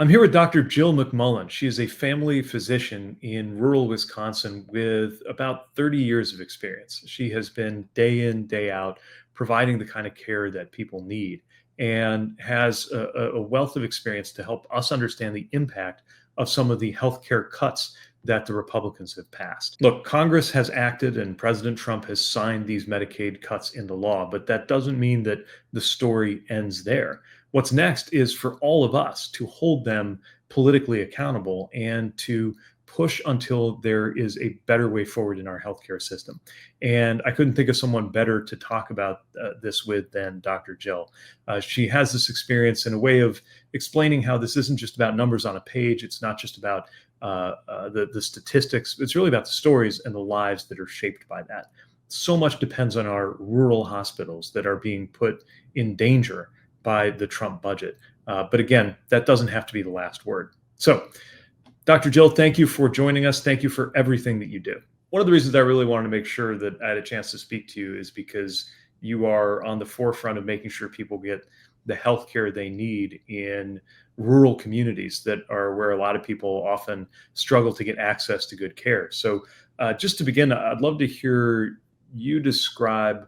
I'm here with Dr. Jill McMullen. She is a family physician in rural Wisconsin with about 30 years of experience. She has been day in, day out, providing the kind of care that people need and has a wealth of experience to help us understand the impact of some of the healthcare cuts that the Republicans have passed. Look, Congress has acted and President Trump has signed these Medicaid cuts into law, but that doesn't mean that the story ends there. What's next is for all of us to hold them politically accountable and to push until there is a better way forward in our healthcare system. And I couldn't think of someone better to talk about this with than Dr. Jill. She has this experience in a way of explaining how this isn't just about numbers on a page. It's not just about the statistics. It's really about the stories and the lives that are shaped by that. So much depends on our rural hospitals that are being put in danger by the Trump budget. But again, that doesn't have to be the last word. So, Dr. Jill, thank you for joining us. Thank you for everything that you do. One of the reasons I really wanted to make sure that I had a chance to speak to you is because you are on the forefront of making sure people get the health care they need in rural communities that are where a lot of people often struggle to get access to good care. So just to begin, I'd love to hear you describe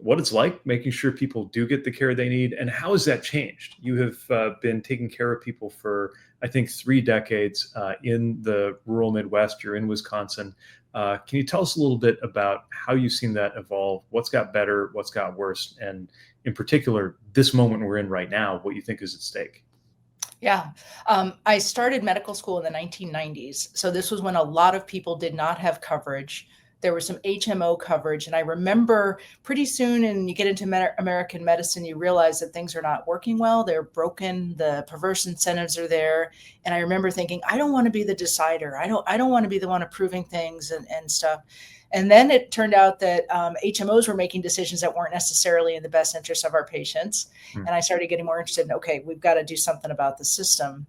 what it's like making sure people do get the care they need, and how has that changed? You have been taking care of people for, I think, 3 decades in the rural Midwest. You're in Wisconsin. Can you tell us a little bit about how you've seen that evolve? What's got better? What's got worse? And in particular, this moment we're in right now, what you think is at stake? Yeah. I started medical school in the 1990s. So this was when a lot of people did not have coverage. There was some HMO coverage. And I remember pretty soon, and you get into American medicine, you realize that things are not working well. They're broken. The perverse incentives are there. And I remember thinking, I don't want to be the decider. I don't want to be the one approving things and stuff. And then it turned out that HMOs were making decisions that weren't necessarily in the best interest of our patients. And I started getting more interested in, okay, we've got to do something about the system.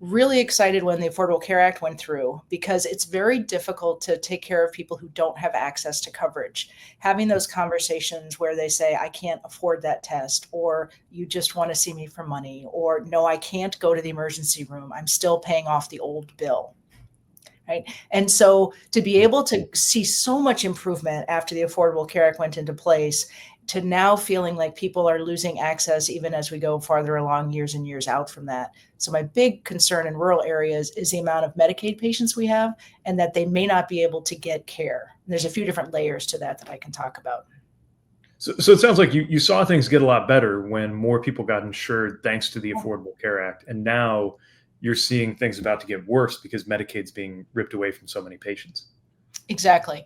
Really excited when the Affordable Care Act went through, because it's very difficult to take care of people who don't have access to coverage. Having those conversations where they say, I can't afford that test, or you just want to see me for money, or no, I can't go to the emergency room. I'm still paying off the old bill. Right. And so to be able to see so much improvement after the Affordable Care Act went into place, to now feeling like people are losing access even as we go farther along, years and years out from that. So my big concern in rural areas is the amount of Medicaid patients we have, and that they may not be able to get care. And there's a few different layers to that I can talk about. So it sounds like you saw things get a lot better when more people got insured thanks to the Affordable Care Act. And now you're seeing things about to get worse because Medicaid's being ripped away from so many patients. Exactly.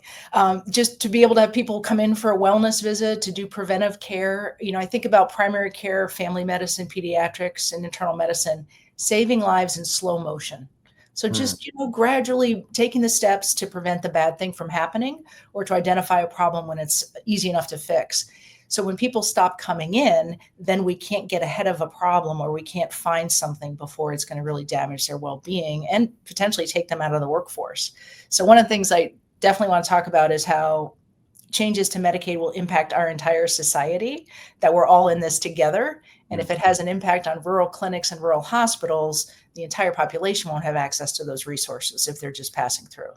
Just to be able to have people come in for a wellness visit, to do preventive care. I think about primary care, family medicine, pediatrics, and internal medicine, saving lives in slow motion. So just, gradually taking the steps to prevent the bad thing from happening, or to identify a problem when it's easy enough to fix. So when people stop coming in, then we can't get ahead of a problem, or we can't find something before it's going to really damage their well-being and potentially take them out of the workforce. So one of the things I definitely want to talk about is how changes to Medicaid will impact our entire society, that we're all in this together. And if it has an impact on rural clinics and rural hospitals, the entire population won't have access to those resources if they're just passing through.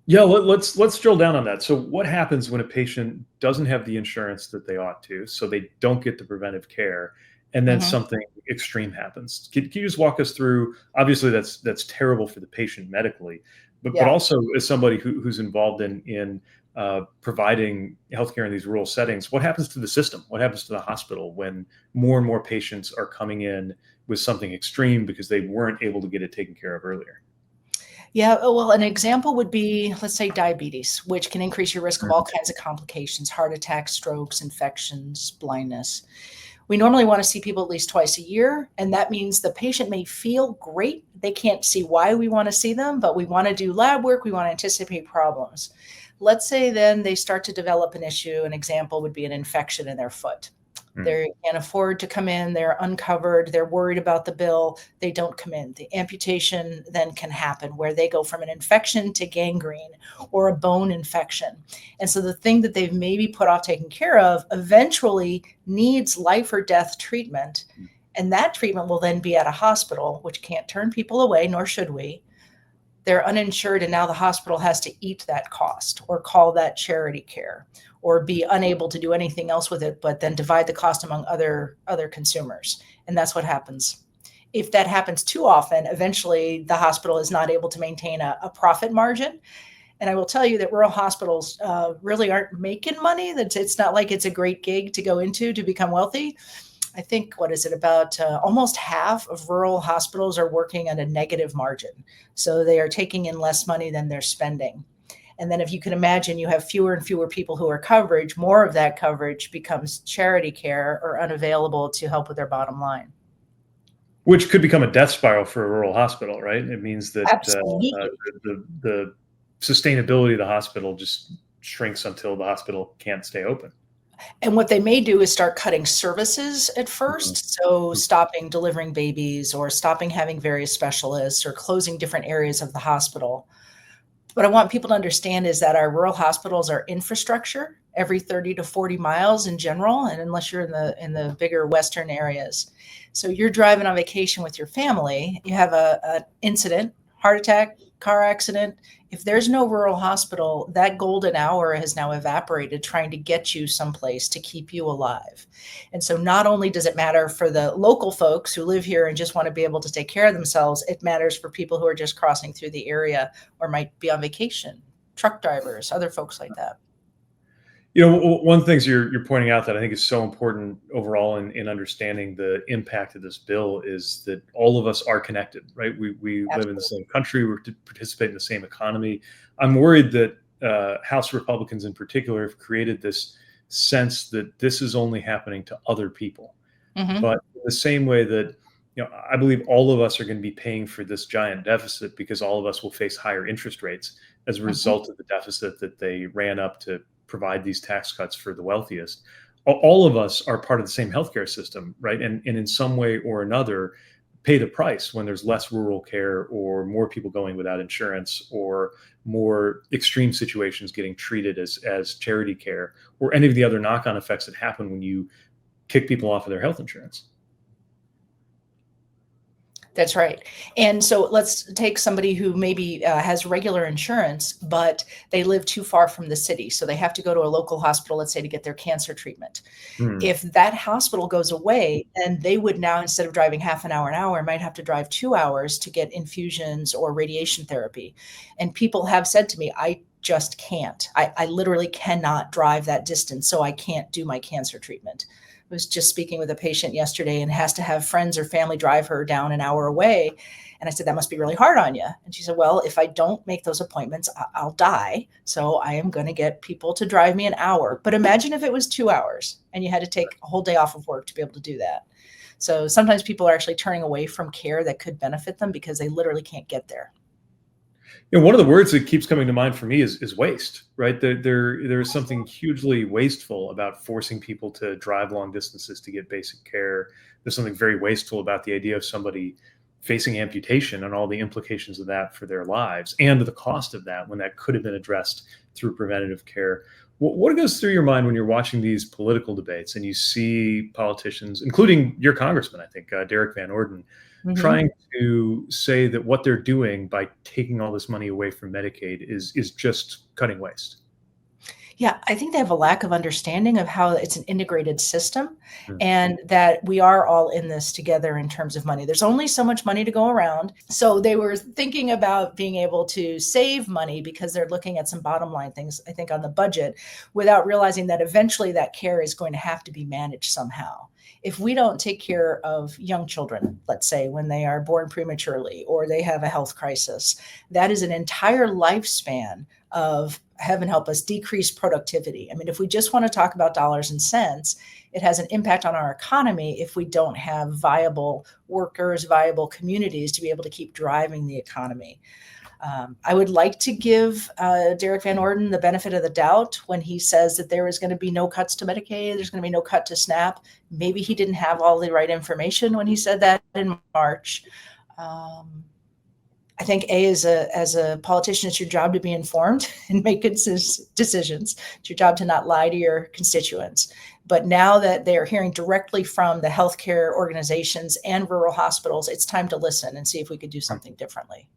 Yeah, let's drill down on that. So what happens when a patient doesn't have the insurance that they ought to, so they don't get the preventive care, and then something extreme happens? Can you just walk us through? Obviously, that's terrible for the patient medically, but also as somebody who's involved in providing healthcare in these rural settings, what happens to the system? What happens to the hospital when more and more patients are coming in with something extreme because they weren't able to get it taken care of earlier? Yeah, well, an example would be, let's say, diabetes, which can increase your risk of all kinds of complications: heart attacks, strokes, infections, blindness. We normally want to see people at least twice a year, and that means the patient may feel great. They can't see why we want to see them, but we want to do lab work. We want to anticipate problems. Let's say then they start to develop an issue. An example would be an infection in their foot. They can't afford to come in. They're uncovered. They're worried about the bill. They don't come in. The amputation then can happen, where they go from an infection to gangrene or a bone infection. And so the thing that they've maybe put off taking care of eventually needs life or death treatment. And that treatment will then be at a hospital, which can't turn people away, nor should we. They're uninsured, and now the hospital has to eat that cost or call that charity care or be unable to do anything else with it, but then divide the cost among other consumers. And that's what happens. If that happens too often, eventually the hospital is not able to maintain a profit margin. And I will tell you that rural hospitals really aren't making money. That it's not like it's a great gig to go into to become wealthy. I think, what is it, about almost half of rural hospitals are working at a negative margin. So they are taking in less money than they're spending. And then if you can imagine, you have fewer and fewer people who are coverage, more of that coverage becomes charity care or unavailable to help with their bottom line. Which could become a death spiral for a rural hospital, right? It means that Absolutely. the sustainability of the hospital just shrinks until the hospital can't stay open. And what they may do is start cutting services at Mhm. first. So stopping delivering babies or stopping having various specialists or closing different areas of the hospital. What I want people to understand is that our rural hospitals are infrastructure every 30 to 40 miles in general, and unless you're in the bigger western areas. So you're driving on vacation with your family, you have an incident, heart attack, car accident. If there's no rural hospital, that golden hour has now evaporated trying to get you someplace to keep you alive. And so not only does it matter for the local folks who live here and just want to be able to take care of themselves, it matters for people who are just crossing through the area or might be on vacation, truck drivers, other folks like that. One of the things you're pointing out that I think is so important overall in understanding the impact of this bill is that all of us are connected, right? We live in the Absolutely. same country, we participate in the same economy. I'm worried that House Republicans in particular have created this sense that this is only happening to other people. Hmm. But in the same way that, I believe all of us are going to be paying for this giant deficit because all of us will face higher interest rates as a Hmm. result of the deficit that they ran up to provide these tax cuts for the wealthiest. All of us are part of the same healthcare system, right? And in some way or another, pay the price when there's less rural care or more people going without insurance or more extreme situations getting treated as charity care or any of the other knock-on effects that happen when you kick people off of their health insurance. That's right. And so let's take somebody who maybe has regular insurance, but they live too far from the city. So they have to go to a local hospital, let's say, to get their cancer treatment. Hmm. If that hospital goes away, then they would now, instead of driving half an hour, might have to drive 2 hours to get infusions or radiation therapy. And people have said to me, I just can't. I literally cannot drive that distance, so I can't do my cancer treatment. I was just speaking with a patient yesterday and has to have friends or family drive her down an hour away. And I said, that must be really hard on you. And she said, well, if I don't make those appointments, I'll die. So I am going to get people to drive me an hour. But imagine if it was 2 hours and you had to take a whole day off of work to be able to do that. So sometimes people are actually turning away from care that could benefit them because they literally can't get there. One of the words that keeps coming to mind for me is waste, right? There is something hugely wasteful about forcing people to drive long distances to get basic care. There's something very wasteful about the idea of somebody facing amputation and all the implications of that for their lives and the cost of that when that could have been addressed through preventative care. What goes through your mind when you're watching these political debates and you see politicians, including your congressman, I think, Derek Van Orden, Mhm. trying to say that what they're doing by taking all this money away from Medicaid is just cutting waste? Yeah, I think they have a lack of understanding of how it's an integrated system Mm. and that we are all in this together in terms of money. There's only so much money to go around. So they were thinking about being able to save money because they're looking at some bottom line things, I think, on the budget without realizing that eventually that care is going to have to be managed somehow. If we don't take care of young children, let's say when they are born prematurely or they have a health crisis, that is an entire lifespan of, heaven help us, decreased productivity. I mean, if we just want to talk about dollars and cents, it has an impact on our economy if we don't have viable workers, viable communities to be able to keep driving the economy. I would like to give Derek Van Orden the benefit of the doubt when he says that there is going to be no cuts to Medicaid, there's going to be no cut to SNAP. Maybe he didn't have all the right information when he said that in March. Um, I think as a politician, it's your job to be informed and make good decisions. It's your job to not lie to your constituents. But now that they're hearing directly from the healthcare organizations and rural hospitals, it's time to listen and see if we could do something differently.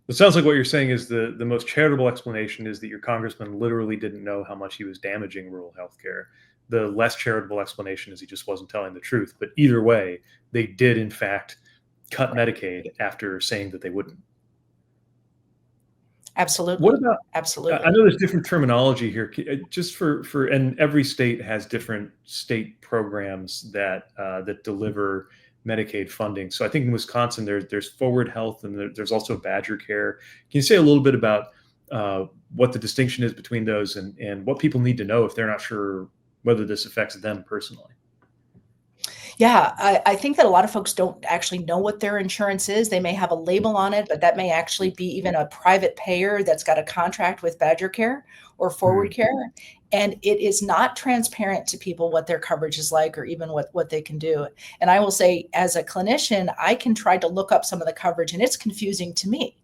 It sounds like what you're saying is the most charitable explanation is that your congressman literally didn't know how much he was damaging rural healthcare. The less charitable explanation is he just wasn't telling the truth. But either way, they did in fact cut Medicaid after saying that they wouldn't. Absolutely. What about I Absolutely. know there's different terminology here, just for and every state has different state programs that deliver Medicaid funding. So I think in Wisconsin, there's Forward Health and there's also Badger Care. Can you say a little bit about what the distinction is between those and what people need to know if they're not sure whether this affects them personally? Yeah, I think that a lot of folks don't actually know what their insurance is. They may have a label on it, but that may actually be even a private payer that's got a contract with Badger Care or Forward Hmm. Care. And it is not transparent to people what their coverage is like or even what they can do. And I will say, as a clinician, I can try to look up some of the coverage and it's confusing to me.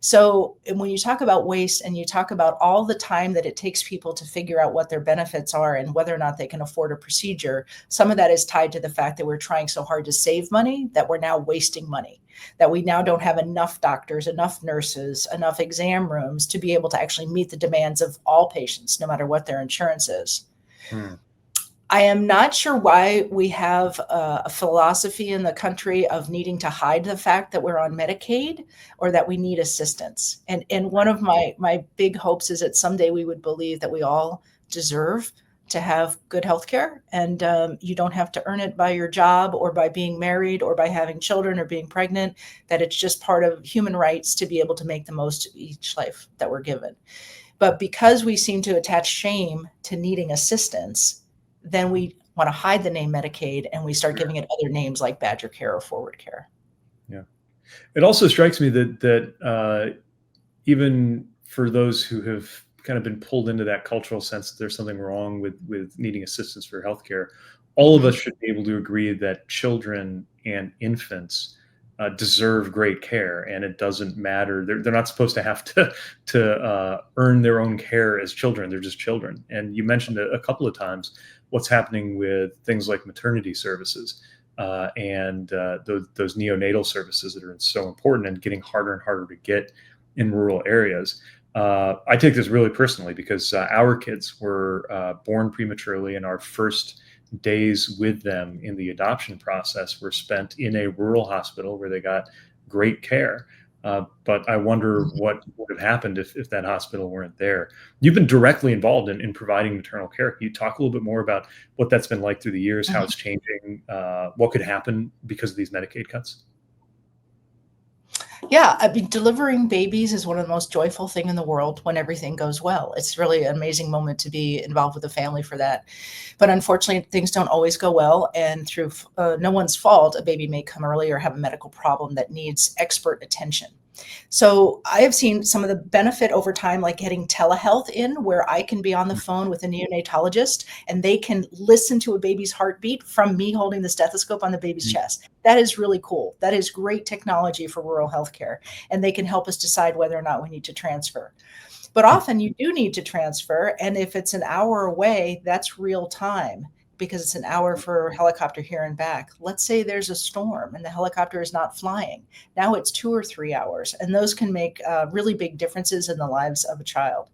So when you talk about waste and you talk about all the time that it takes people to figure out what their benefits are and whether or not they can afford a procedure, some of that is tied to the fact that we're trying so hard to save money that we're now wasting money, that we now don't have enough doctors, enough nurses, enough exam rooms to be able to actually meet the demands of all patients, no matter what their insurance is. Hmm. I am not sure why we have a philosophy in the country of needing to hide the fact that we're on Medicaid or that we need assistance. And one of my big hopes is that someday we would believe that we all deserve to have good health care, and you don't have to earn it by your job or by being married or by having children or being pregnant, that it's just part of human rights to be able to make the most of each life that we're given. But because we seem to attach shame to needing assistance, then we want to hide the name Medicaid and we start giving it other names like Badger Care or Forward Care. Yeah. It also strikes me that even for those who have kind of been pulled into that cultural sense that there's something wrong with needing assistance for healthcare, all of Mhm. us should be able to agree that children and infants deserve great care, and it doesn't matter. They're not supposed to have to earn their own care as children. They're just children. And you mentioned a couple of times what's happening with things like maternity services and those neonatal services that are so important and getting harder and harder to get in rural areas. I take this really personally because our kids were born prematurely, and our first days with them in the adoption process were spent in a rural hospital where they got great care. But I wonder Mhm. what would have happened if that hospital weren't there. You've been directly involved in providing maternal care. Can you talk a little bit more about what that's been like through the years, how Mhm. it's changing, what could happen because of these Medicaid cuts? Yeah, I mean, delivering babies is one of the most joyful thing in the world when everything goes well. It's really an amazing moment to be involved with a family for that. But unfortunately, things don't always go well, and through no one's fault, a baby may come early or have a medical problem that needs expert attention. So I have seen some of the benefit over time, like getting telehealth in, where I can be on the phone with a neonatologist and they can listen to a baby's heartbeat from me holding the stethoscope on the baby's Mhm. chest. That is really cool. That is great technology for rural healthcare. And they can help us decide whether or not we need to transfer. But often you do need to transfer. And if it's an hour away, that's real time because it's an hour for helicopter here and back. Let's say there's a storm and the helicopter is not flying. Now it's 2 or 3 hours, and those can make really big differences in the lives of a child.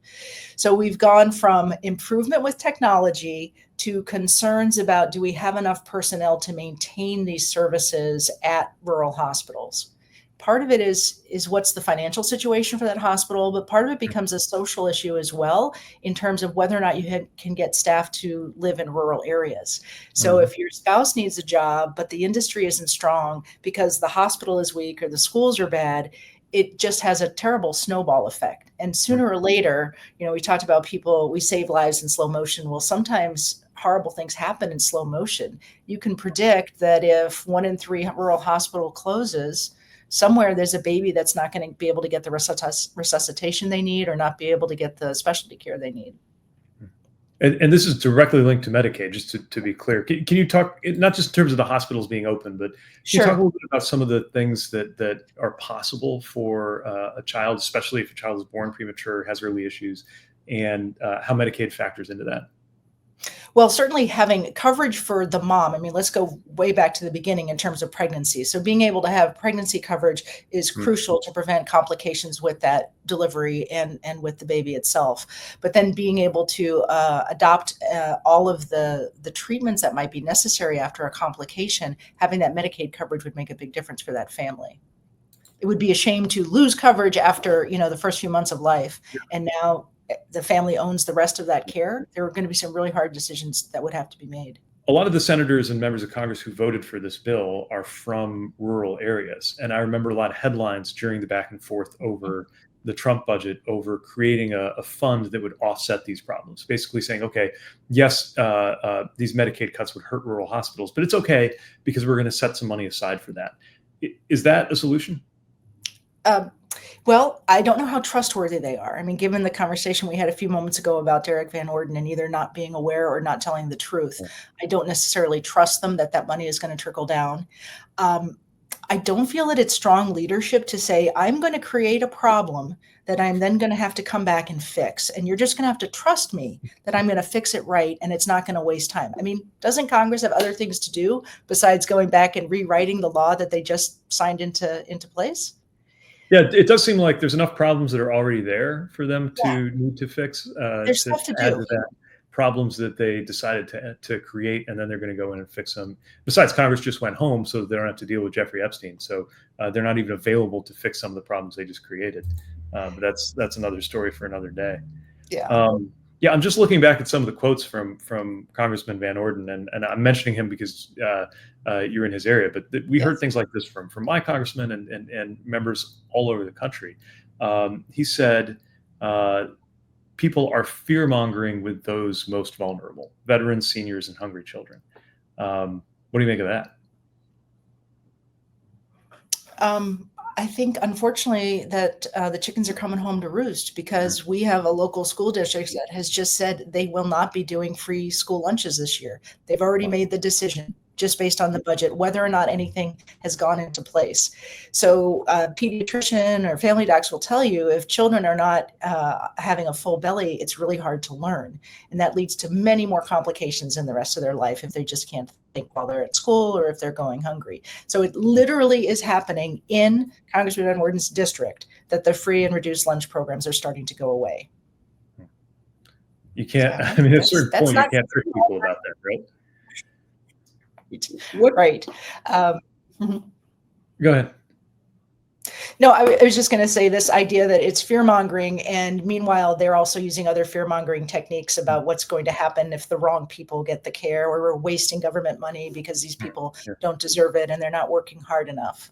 So we've gone from improvement with technology to concerns about, do we have enough personnel to maintain these services at rural hospitals? Part of it is what's the financial situation for that hospital, but part of it becomes a social issue as well in terms of whether or not you can get staff to live in rural areas. So Mhm. if your spouse needs a job, but the industry isn't strong because the hospital is weak or the schools are bad, it just has a terrible snowball effect. And Mhm. sooner or later, we talked about people, we save lives in slow motion. Well, sometimes horrible things happen in slow motion. You can predict that if 1 in 3 rural hospital closes, somewhere there's a baby that's not going to be able to get the resuscitation they need or not be able to get the specialty care they need. And this is directly linked to Medicaid, just to be clear. Can you talk, not just in terms of the hospitals being open, but can you talk a Sure. little bit about some of the things that are possible for a child, especially if a child is born premature, has early issues, and how Medicaid factors into that? Well, certainly having coverage for the mom. I mean, let's go way back to the beginning in terms of pregnancy. So being able to have pregnancy coverage is Mm. crucial to prevent complications with that delivery and with the baby itself. But then being able to adopt all of the treatments that might be necessary after a complication, having that Medicaid coverage would make a big difference for that family. It would be a shame to lose coverage after, the first few months of life, and now the family owns the rest of that care. There are going to be some really hard decisions that would have to be made. A lot of the senators and members of Congress who voted for this bill are from rural areas. And I remember a lot of headlines during the back and forth over the Trump budget, over creating a fund that would offset these problems, basically saying, okay, yes, these Medicaid cuts would hurt rural hospitals, but it's okay because we're going to set some money aside for that. Is that a solution? Um, well, I don't know how trustworthy they are. I mean, given the conversation we had a few moments ago about Derek Van Orden and either not being aware or not telling the truth, I don't necessarily trust them that that money is going to trickle down. Um, I don't feel that it's strong leadership to say, I'm going to create a problem that I'm then going to have to come back and fix. And you're just going to have to trust me that I'm going to fix it right and it's not going to waste time. I mean, doesn't Congress have other things to do besides going back and rewriting the law that they just signed into place? Yeah, it does seem like there's enough problems that are already there for them Yeah, to need to fix, there's to stuff to add do. to that, problems that they decided to create, and then they're going to go in and fix them. Besides, Congress just went home, so they don't have to deal with Jeffrey Epstein. So they're not even available to fix some of the problems they just created. But that's another story for another day. Yeah. Yeah, I'm just looking back at some of the quotes from Congressman Van Orden, and I'm mentioning him because you're in his area. But we heard Yes. things like this from my congressman and members all over the country. He said, "People are fear mongering with those most vulnerable: veterans, seniors, and hungry children." What do you make of that? I think, unfortunately, that the chickens are coming home to roost because we have a local school district that has just said they will not be doing free school lunches this year. They've already made the decision just based on the budget, whether or not anything has gone into place. So, pediatrician or family docs will tell you if children are not having a full belly, it's really hard to learn. And that leads to many more complications in the rest of their life if they just can't think while they're at school or if they're going hungry. So it literally is happening in Congressman Van Orden's district that the free and reduced lunch programs are starting to go away. You can't. So I mean, at a that's certain point, you not can't trick people about that, right? right. Right. Mhm. Go ahead. No, I was just going to say this idea that it's fear mongering, and meanwhile, they're also using other fear mongering techniques about what's going to happen if the wrong people get the care, or we're wasting government money because these people Yeah. don't deserve it and they're not working hard enough.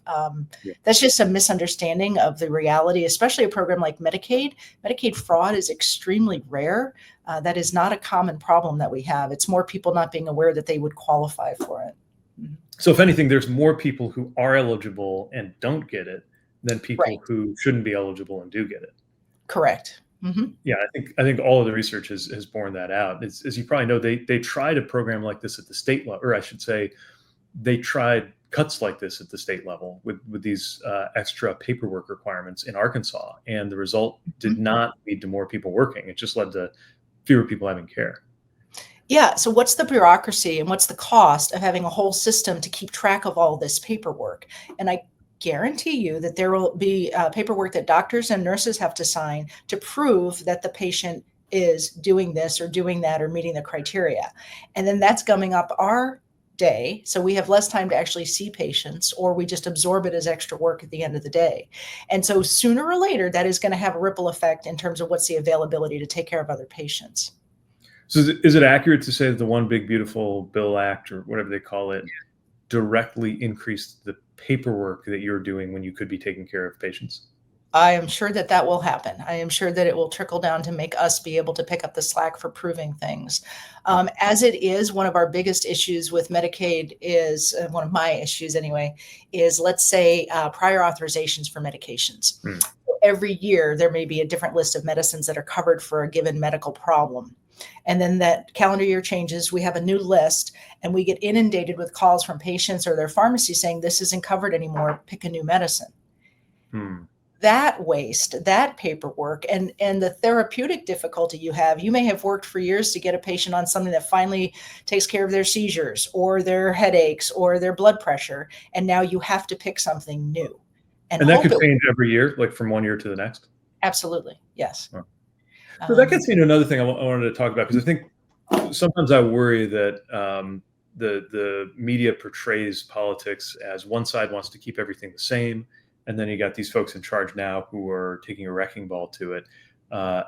Yeah. That's just a misunderstanding of the reality, especially a program like Medicaid. Medicaid fraud is extremely rare. That is not a common problem that we have. It's more people not being aware that they would qualify for it. So, if anything, there's more people who are eligible and don't get it than Right. people who shouldn't be eligible and do get it. Correct. Hmm. Yeah, I think all of the research has borne that out. As you probably know, they tried a program like this at the state level, or I should say, they tried cuts like this at the state level with these extra paperwork requirements in Arkansas, and the result did not lead to more people working. It just led to fewer people having care. Yeah. So, what's the bureaucracy and what's the cost of having a whole system to keep track of all this paperwork? And I guarantee you that there will be paperwork that doctors and nurses have to sign to prove that the patient is doing this or doing that or meeting the criteria. And then that's gumming up our day. So we have less time to actually see patients, or we just absorb it as extra work at the end of the day. And so sooner or later, that is going to have a ripple effect in terms of what's the availability to take care of other patients. So, is it accurate to say that the One Big Beautiful Bill Act, or whatever they call it, directly increased the paperwork that you're doing when you could be taking care of patients? I am sure that that will happen. I am sure that it will trickle down to make us be able to pick up the slack for proving things. As it is, one of our biggest issues with Medicaid is one of my issues anyway, is let's say prior authorizations for medications. Hmm. Every year, there may be a different list of medicines that are covered for a given medical problem. And then that calendar year changes, we have a new list, and we get inundated with calls from patients or their pharmacy saying, this isn't covered anymore, pick a new medicine. Hmm. That waste, that paperwork, and the therapeutic difficulty you may have worked for years to get a patient on something that finally takes care of their seizures or their headaches or their blood pressure, and now you have to pick something new and And that hope could it. change every year, like from one year to the next. Absolutely, yes. Huh. So that gets me to another thing I wanted to talk about, because I think sometimes I worry that the media portrays politics as one side wants to keep everything the same, and then you got these folks in charge now who are taking a wrecking ball to it,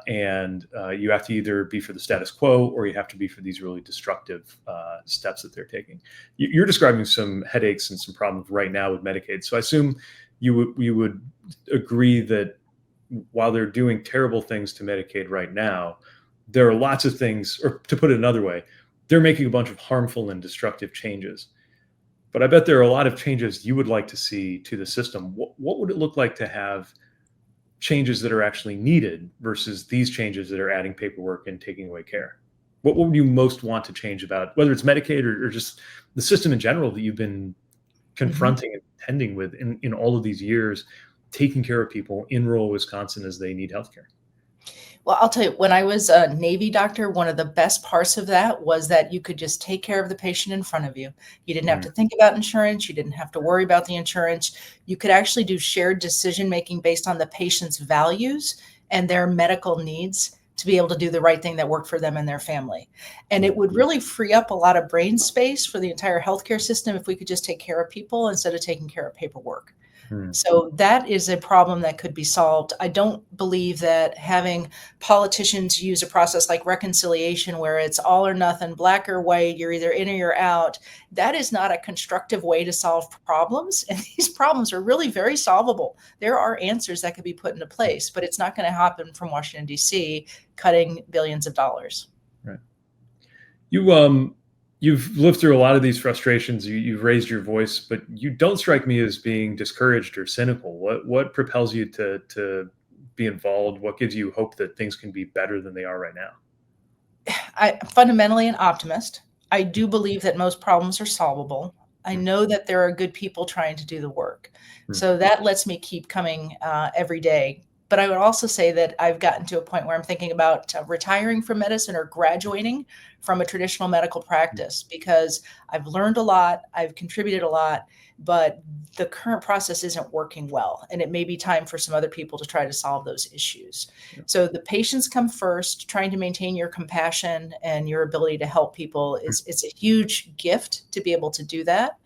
and you have to either be for the status quo or you have to be for these really destructive steps that they're taking. You're describing some headaches and some problems right now with Medicaid, so I assume you would agree that while they're doing terrible things to Medicaid right now, there are lots of things, or to put it another way, they're making a bunch of harmful and destructive changes. But I bet there are a lot of changes you would like to see to the system. What would it look like to have changes that are actually needed versus these changes that are adding paperwork and taking away care? What would you most want to change about, whether it's Medicaid or just the system in general that you've been confronting and contending with in all of these years, taking care of people in rural Wisconsin as they need healthcare? Well, I'll tell you, when I was a Navy doctor, one of the best parts of that was that you could just take care of the patient in front of you. You didn't have to think about insurance. You didn't have to worry about the insurance. You could actually do shared decision making based on the patient's values and their medical needs to be able to do the right thing that worked for them and their family. And it would really free up a lot of brain space for the entire healthcare system if we could just take care of people instead of taking care of paperwork. So that is a problem that could be solved. I don't believe that having politicians use a process like reconciliation, where it's all or nothing, black or white, you're either in or you're out, that is not a constructive way to solve problems. And these problems are really very solvable. There are answers that could be put into place, but it's not going to happen from Washington, D.C., cutting billions of dollars. Right. You've lived through a lot of these frustrations. You've raised your voice, but you don't strike me as being discouraged or cynical. What propels you to be involved? What gives you hope that things can be better than they are right now? I'm fundamentally an optimist. I do believe that most problems are solvable. I know that there are good people trying to do the work. So that lets me keep coming every day. But I would also say that I've gotten to a point where I'm thinking about retiring from medicine or graduating from a traditional medical practice, because I've learned a lot, I've contributed a lot, but the current process isn't working well. And it may be time for some other people to try to solve those issues. So the patients come first. Trying to maintain your compassion and your ability to help people it's a huge gift to be able to do that.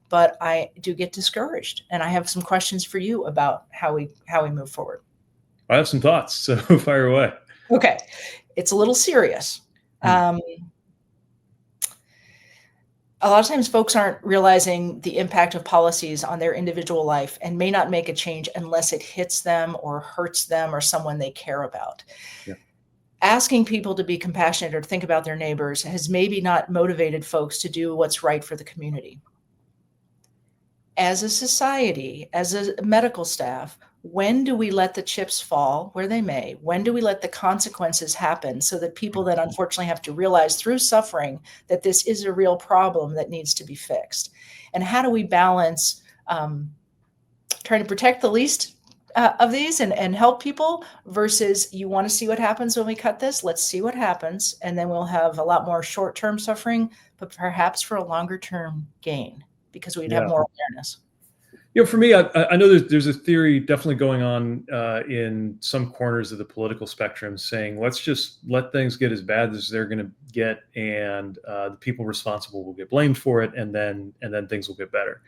But I do get discouraged, and I have some questions for you about how we move forward. I have some thoughts, so fire away. Okay. It's a little serious. A lot of times folks aren't realizing the impact of policies on their individual life and may not make a change unless it hits them or hurts them or someone they care about. Yeah. Asking people to be compassionate or to think about their neighbors has maybe not motivated folks to do what's right for the community. As a society, as a medical staff, when do we let the chips fall where they may? When do we let the consequences happen so that people then unfortunately have to realize through suffering that this is a real problem that needs to be fixed? And how do we balance trying to protect the least of these and help people versus you want to see what happens when we cut this? Let's see what happens. And then we'll have a lot more short-term suffering, but perhaps for a longer-term gain because we'd have more awareness. For me, I know there's a theory definitely going on in some corners of the political spectrum saying, let's just let things get as bad as they're going to get, and the people responsible will get blamed for it, and then things will get better.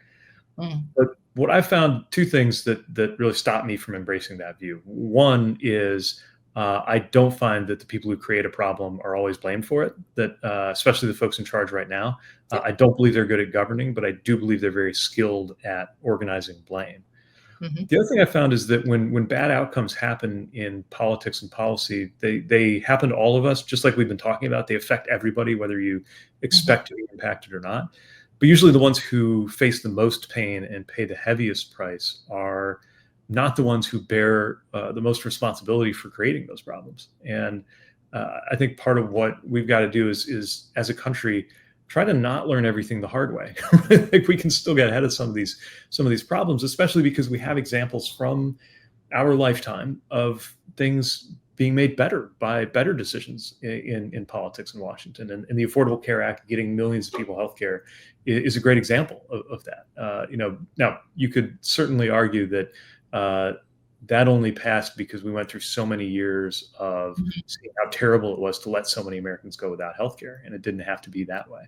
But what I found, two things that really stopped me from embracing that view. One is I don't find that the people who create a problem are always blamed for it, that especially the folks in charge right now. I don't believe they're good at governing, but I do believe they're very skilled at organizing blame. The other thing I found is that when bad outcomes happen in politics and policy, they happen to all of us, just like we've been talking about. They affect everybody, whether you expect to be impacted or not. But usually the ones who face the most pain and pay the heaviest price are not the ones who bear the most responsibility for creating those problems. And I think part of what we've got to do is as a country try to not learn everything the hard way. Like we can still get ahead of some of these problems, especially because we have examples from our lifetime of things being made better by better decisions in politics in Washington. And the Affordable Care Act, getting millions of people health care, is a great example of that. Now you could certainly argue that that only passed because we went through so many years of seeing how terrible it was to let so many Americans go without health care, and it didn't have to be that way.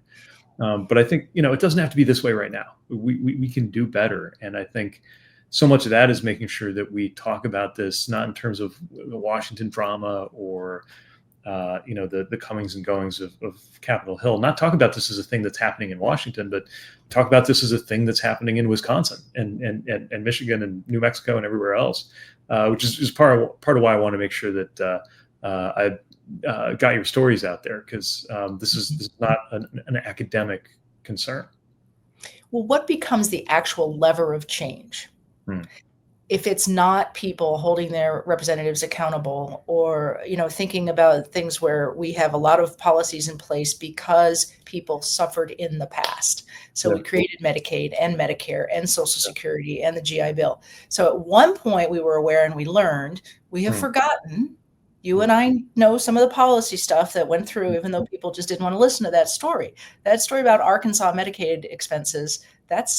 But I think, it doesn't have to be this way right now. We can do better. And I think so much of that is making sure that we talk about this, not in terms of the Washington drama or, the comings and goings of Capitol Hill, not talk about this as a thing that's happening in Washington, but talk about this as a thing that's happening in Wisconsin and Michigan and New Mexico and everywhere else, which is part of why I want to make sure that I got your stories out there, because this is not an academic concern. Well, what becomes the actual lever of change? Hmm. If it's not people holding their representatives accountable, or thinking about things where we have a lot of policies in place because people suffered in the past. So we created Medicaid and Medicare and Social Security and the GI Bill. So at one point we were aware and we learned. We have forgotten. You and I know some of the policy stuff that went through, even though people just didn't want to listen to that story. That story about Arkansas Medicaid expenses, that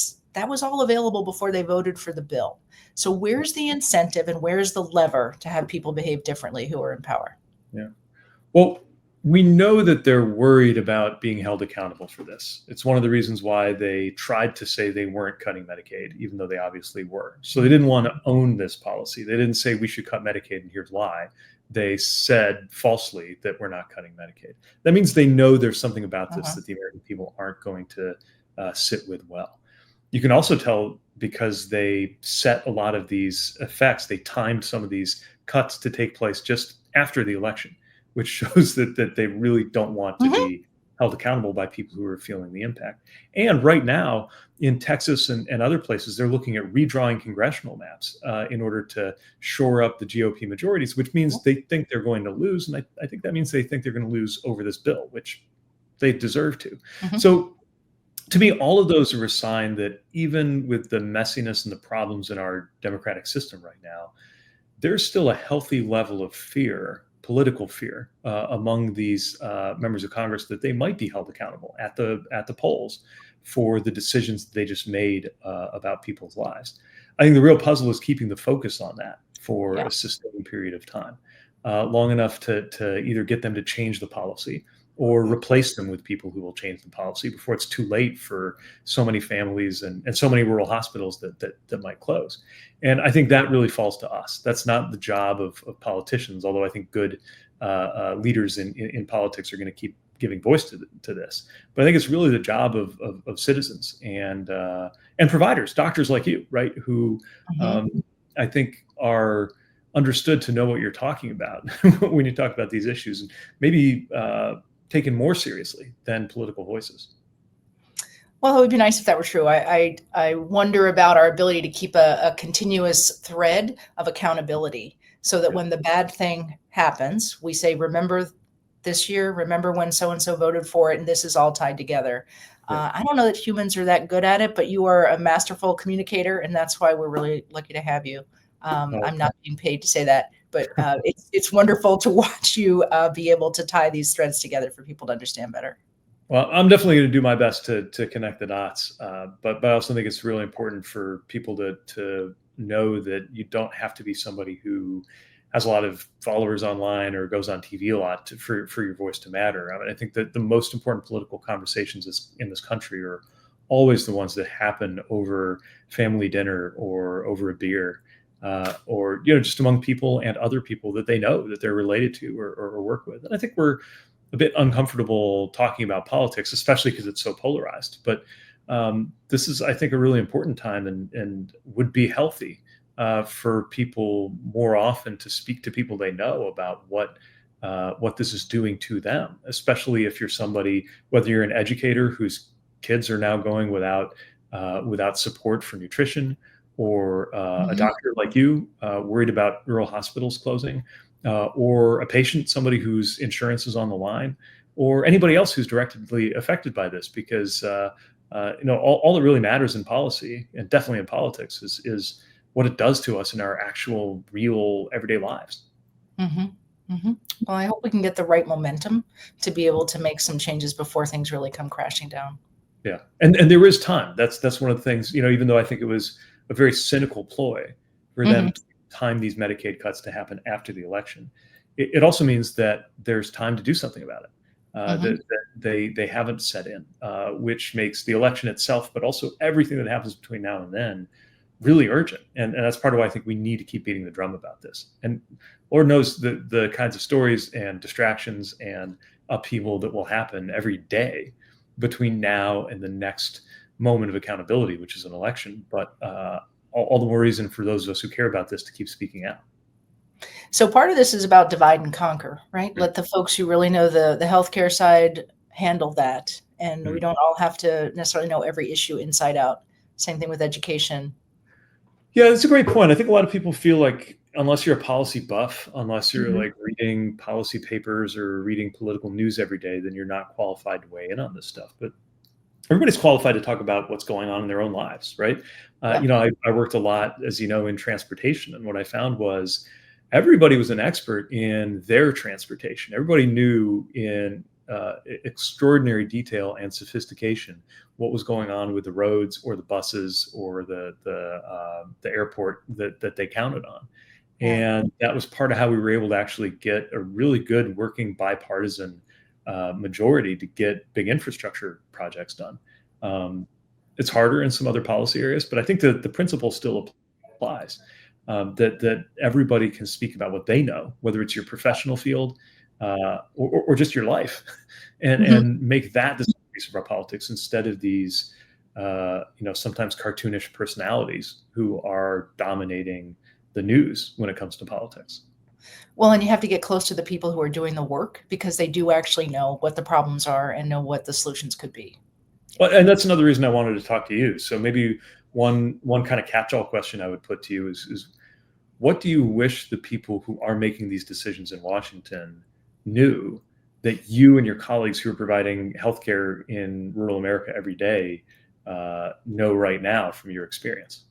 was all available before they voted for the bill. So where's the incentive and where's the lever to have people behave differently who are in power? Yeah. Well, we know that they're worried about being held accountable for this. It's one of the reasons why they tried to say they weren't cutting Medicaid, even though they obviously were. So they didn't want to own this policy. They didn't say we should cut Medicaid and here's why. They said falsely that we're not cutting Medicaid. That means they know there's something about this that the American people aren't going to sit with well. You can also tell because they set a lot of these effects, they timed some of these cuts to take place just after the election, which shows that they really don't want to be held accountable by people who are feeling the impact. And right now in Texas and other places, they're looking at redrawing congressional maps in order to shore up the GOP majorities, which means they think they're going to lose. And I think that means they think they're going to lose over this bill, which they deserve to. So to me, all of those are a sign that even with the messiness and the problems in our democratic system right now, there's still a healthy level of fear, political fear, among these members of Congress that they might be held accountable at the polls for the decisions that they just made about people's lives. I think the real puzzle is keeping the focus on that for a sustained period of time, long enough to either get them to change the policy or replace them with people who will change the policy before it's too late for so many families and so many rural hospitals that might close. And I think that really falls to us. That's not the job of politicians, although I think good leaders in politics are going to keep giving voice to this. But I think it's really the job of citizens and providers, doctors like you, right, who I think are understood to know what you're talking about when you talk about these issues, and maybe taken more seriously than political voices. Well, it would be nice if that were true. I wonder about our ability to keep a continuous thread of accountability so that when the bad thing happens, we say, remember this year, remember when so-and-so voted for it, and this is all tied together. I don't know that humans are that good at it, but you are a masterful communicator, and that's why we're really lucky to have you. I'm not being paid to say that, but it's wonderful to watch you be able to tie these threads together for people to understand better. Well, I'm definitely going to do my best to connect the dots, but I also think it's really important for people to know that you don't have to be somebody who has a lot of followers online or goes on TV a lot for your voice to matter. I mean, I think that the most important political conversations in this country are always the ones that happen over family dinner or over a beer. Or just among people and other people that they know that they're related to or work with. And I think we're a bit uncomfortable talking about politics, especially because it's so polarized. But this is, I think, a really important time and would be healthy for people more often to speak to people they know about what this is doing to them, especially if you're somebody, whether you're an educator whose kids are now going without support for nutrition, or a Mhm. doctor like you worried about rural hospitals closing, or a patient, somebody whose insurance is on the line, or anybody else who's directly affected by this, because all that really matters in policy, and definitely in politics, is what it does to us in our actual, real, everyday lives. Mhm. Mhm. Well, I hope we can get the right momentum to be able to make some changes before things really come crashing down. Yeah, and there is time. That's one of the things. Even though I think it was a very cynical ploy for them Mhm. to time these Medicaid cuts to happen after the election, it also means that there's time to do something about it. Mhm. That they haven't set in, which makes the election itself, but also everything that happens between now and then, really urgent. And that's part of why I think we need to keep beating the drum about this. And Lord knows the kinds of stories and distractions and upheaval that will happen every day between now and the next moment of accountability, which is an election. But all the more reason for those of us who care about this to keep speaking out. So part of this is about divide and conquer, right? Let the folks who really know the healthcare side handle that, and we Mm. don't all have to necessarily know every issue inside out. Same thing with education. Yeah, that's a great point. I think a lot of people feel like unless you're a policy buff, unless you're Mhm. like reading policy papers or reading political news every day, then you're not qualified to weigh in on this stuff. But everybody's qualified to talk about what's going on in their own lives, right? Yeah. I worked a lot, as you know, in transportation, and what I found was everybody was an expert in their transportation. Everybody knew in extraordinary detail and sophistication what was going on with the roads or the buses or the airport that they counted on. Yeah. And that was part of how we were able to actually get a really good working bipartisan majority to get big infrastructure projects done. Um, it's harder in some other policy areas, but I think that the principle still applies. That everybody can speak about what they know, whether it's your professional field or just your life, and Mhm. make that the piece of our politics instead of these sometimes cartoonish personalities who are dominating the news when it comes to politics. Well, and you have to get close to the people who are doing the work because they do actually know what the problems are and know what the solutions could be. Well, and that's another reason I wanted to talk to you. So maybe one kind of catch-all question I would put to you is what do you wish the people who are making these decisions in Washington knew that you and your colleagues who are providing healthcare in rural America every day know right now from your experience?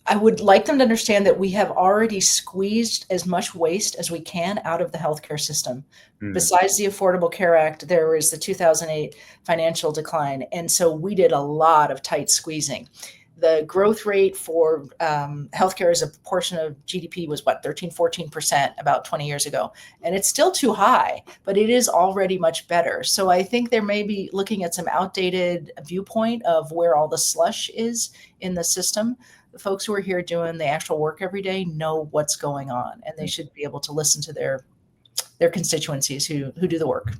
I would like them to understand that we have already squeezed as much waste as we can out of the healthcare system. Mm, Besides the Affordable Care Act, there was the 2008 financial decline. And so we did a lot of tight squeezing. The growth rate for healthcare as a proportion of GDP was what, 13, 14% about 20 years ago. And it's still too high, but it is already much better. So I think they may be looking at some outdated viewpoint of where all the slush is in the system. The folks who are here doing the actual work every day know what's going on, and they mm. should be able to listen to their constituencies who do the work.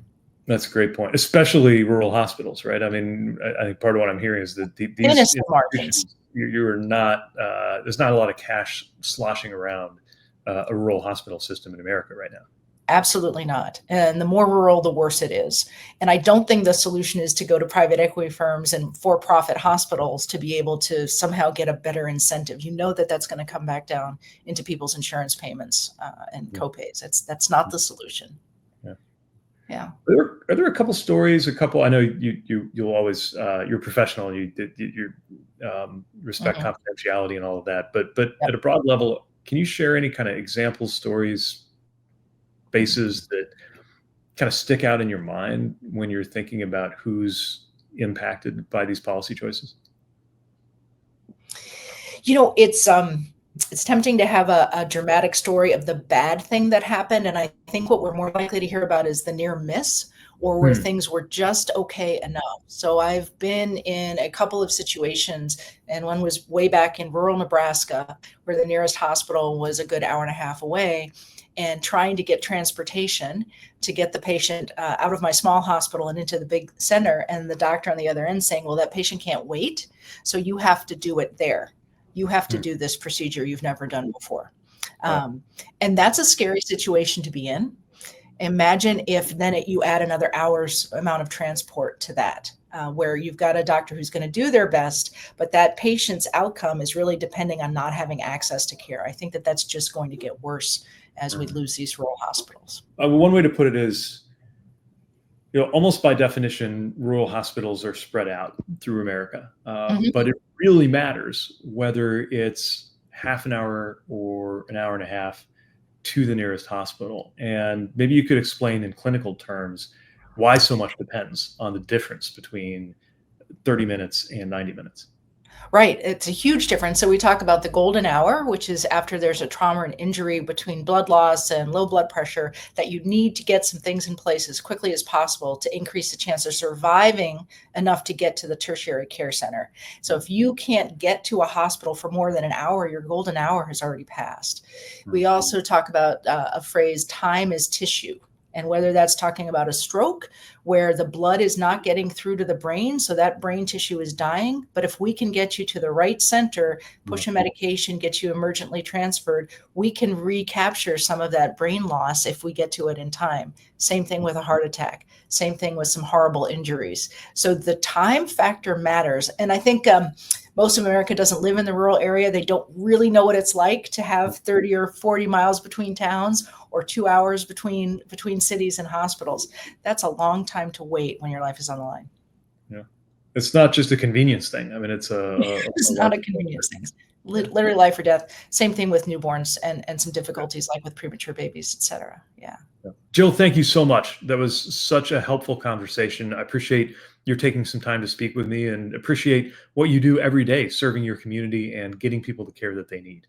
That's a great point, especially rural hospitals, right? I mean, I think part of what I'm hearing is that these Innocent margins. institutions, you are not, there's not a lot of cash sloshing around a rural hospital system in America right now. Absolutely not. And the more rural, the worse it is. And I don't think the solution is to go to private equity firms and for-profit hospitals to be able to somehow get a better incentive. You know that that's going to come back down into people's insurance payments and Mm, copays. That's not the solution. yeah. Yeah. Are there a couple stories, a couple, I know you'll always, you're a professional, you respect Mhm. confidentiality and all of that, but Yep. at a broad level, can you share any kind of examples, stories, bases that kind of stick out in your mind when you're thinking about who's impacted by these policy choices? You know, it's tempting to have a dramatic story of the bad thing that happened, and I think what we're more likely to hear about is the near miss or where Hmm. things were just okay enough. So I've been in a couple of situations, and one was way back in rural Nebraska, where the nearest hospital was a good hour and a half away, and trying to get transportation to get the patient out of my small hospital and into the big center, and the doctor on the other end saying, "Well, that patient can't wait, so you have to do it there. You have to Hmm. do this procedure you've never done before." Wow. Um, and that's a scary situation to be in. Imagine if then you add another hour's amount of transport to that. where you've got a doctor who's going to do their best, but that patient's outcome is really depending on not having access to care. I think that that's just going to get worse as we lose these rural hospitals. One way to put it is, almost by definition, rural hospitals are spread out through America. But it really matters whether it's half an hour or an hour and a half to the nearest hospital. And maybe you could explain in clinical terms why so much depends on the difference between 30 minutes and 90 minutes. Right. It's a huge difference. So we talk about the golden hour, which is after there's a trauma and injury between blood loss and low blood pressure, that you need to get some things in place as quickly as possible to increase the chance of surviving enough to get to the tertiary care center. So if you can't get to a hospital for more than an hour, your golden hour has already passed. We also talk about a phrase, time is tissue. And whether that's talking about a stroke where the blood is not getting through to the brain, so that brain tissue is dying. But if we can get you to the right center, push a medication, get you emergently transferred, we can recapture some of that brain loss if we get to it in time. Same thing with a heart attack. Same thing with some horrible injuries. So the time factor matters. And I think most of America doesn't live in the rural area. They don't really know what it's like to have 30 or 40 miles between towns or 2 hours between cities and hospitals. That's a long time to wait when your life is on the line. Yeah. It's not just a convenience thing. I mean, it's it's not a convenience thing. Literally life or death. Same thing with newborns and some difficulties like with premature babies, et cetera. Yeah. Jill, thank you so much. That was such a helpful conversation. I appreciate your taking some time to speak with me and appreciate what you do every day serving your community and getting people the care that they need.